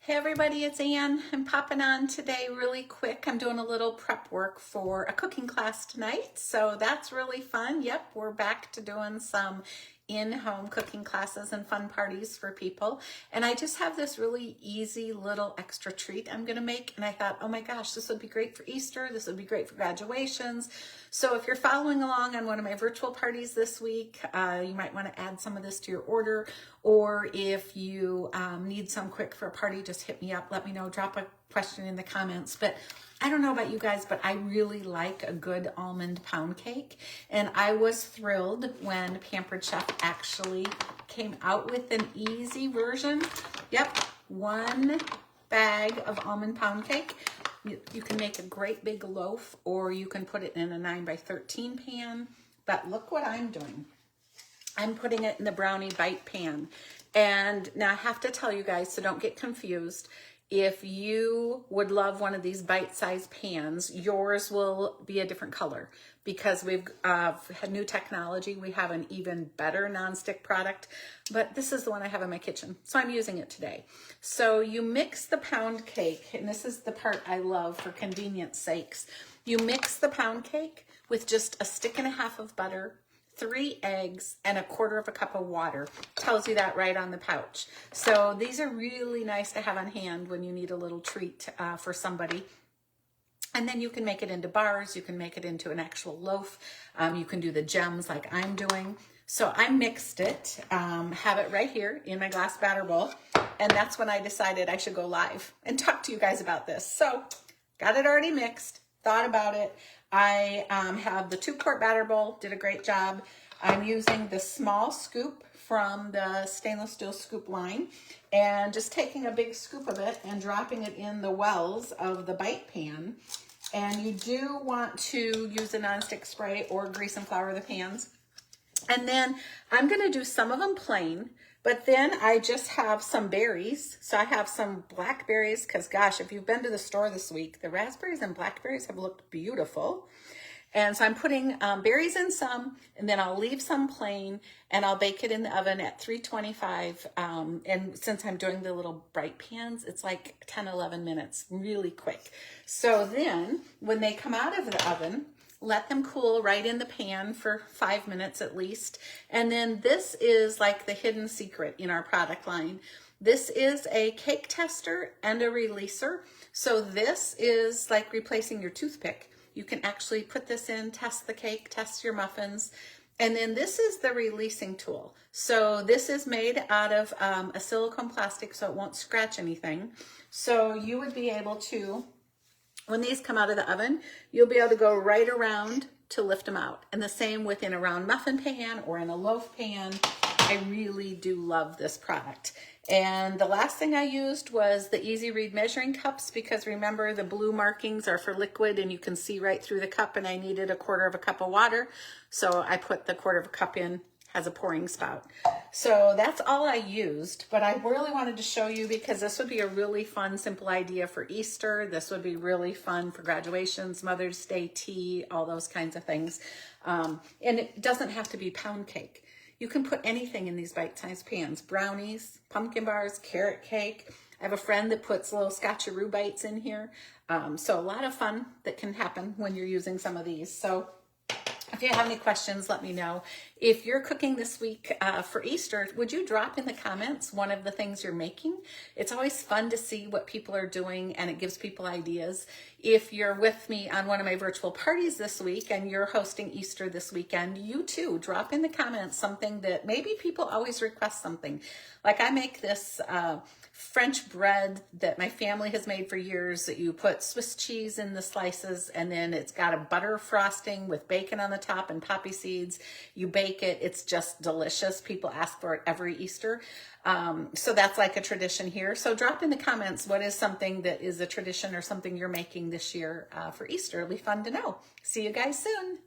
Hey everybody, it's Ann. I'm popping on today really quick. I'm doing a little prep work for a cooking class tonight, so that's really fun. Yep, we're back to doing some in-home cooking classes and fun parties for people. And I just have this really easy little extra treat I'm gonna make, and I thought, oh my gosh, this would be great for Easter, this would be great for graduations. So if you're following along on one of my virtual parties this week, you might want to add some of this to your order, or if you need some quick for a party, just hit me up, let me know, drop a question in the comments. But I don't know about you guys, but I really like a good almond pound cake. And I was thrilled when Pampered Chef actually came out with an easy version. Yep, 1 bag of almond pound cake. You can make a great big loaf, or you can put it in a 9x13 pan. But look what I'm doing. I'm putting it in the brownie bite pan. And now I have to tell you guys, so don't get confused. If you would love one of these bite-sized pans, yours will be a different color because we've had new technology. We have an even better nonstick product, but this is the one I have in my kitchen, so I'm using it today. So you mix the pound cake, and this is the part I love for convenience sakes. You mix the pound cake with just a stick and a half of butter, 3 eggs, and 1/4 cup of water. Tells you that right on the pouch. So these are really nice to have on hand when you need a little treat for somebody. And then you can make it into bars, you can make it into an actual loaf, you can do the gems like I'm doing. So I mixed it, have it right here in my glass batter bowl, and that's when I decided I should go live and talk to you guys about this. So got it already mixed, thought about it. I have the 2-quart batter bowl, did a great job. I'm using the small scoop from the stainless steel scoop line and just taking a big scoop of it and dropping it in the wells of the bite pan. And you do want to use a nonstick spray or grease and flour the pans. And then I'm gonna do some of them plain, but then I just have some berries. So I have some blackberries, because gosh, if you've been to the store this week, the raspberries and blackberries have looked beautiful. And so I'm putting berries in some, and then I'll leave some plain, and I'll bake it in the oven at 325. And since I'm doing the little bright pans, it's like 10, 11 minutes, really quick. So then when they come out of the oven, let them cool right in the pan for 5 minutes at least. And then this is like the hidden secret in our product line. This is a cake tester and a releaser. So this is like replacing your toothpick. You can actually put this in, test the cake, test your muffins. And then this is the releasing tool. So this is made out of a silicone plastic, so it won't scratch anything. So you would be able to, when these come out of the oven, you'll be able to go right around to lift them out. And the same within a round muffin pan or in a loaf pan. I really do love this product. And the last thing I used was the Easy Read measuring cups, because remember the blue markings are for liquid and you can see right through the cup, and I needed 1/4 cup of water. So I put the 1/4 cup in, has a pouring spout. So that's all I used, but I really wanted to show you because this would be a really fun, simple idea for Easter. This would be really fun for graduations, Mother's Day tea, all those kinds of things. And it doesn't have to be pound cake. You can put anything in these bite-sized pans. Brownies, pumpkin bars, carrot cake. I have a friend that puts little scotcheroo bites in here. So a lot of fun that can happen when you're using some of these. So if you have any questions, let me know. If you're cooking this week for Easter, would you drop in the comments one of the things you're making? It's always fun to see what people are doing, and it gives people ideas. If you're with me on one of my virtual parties this week and you're hosting Easter this weekend, you too, drop in the comments something that maybe people always request something. Like I make this French bread that my family has made for years, that you put Swiss cheese in the slices, and then it's got a butter frosting with bacon on the top and poppy seeds. You bake it. It's just delicious. People ask for it every Easter. So that's like a tradition here. So drop in the comments what is something that is a tradition or something you're making this year for Easter. It'll be fun to know. See you guys soon.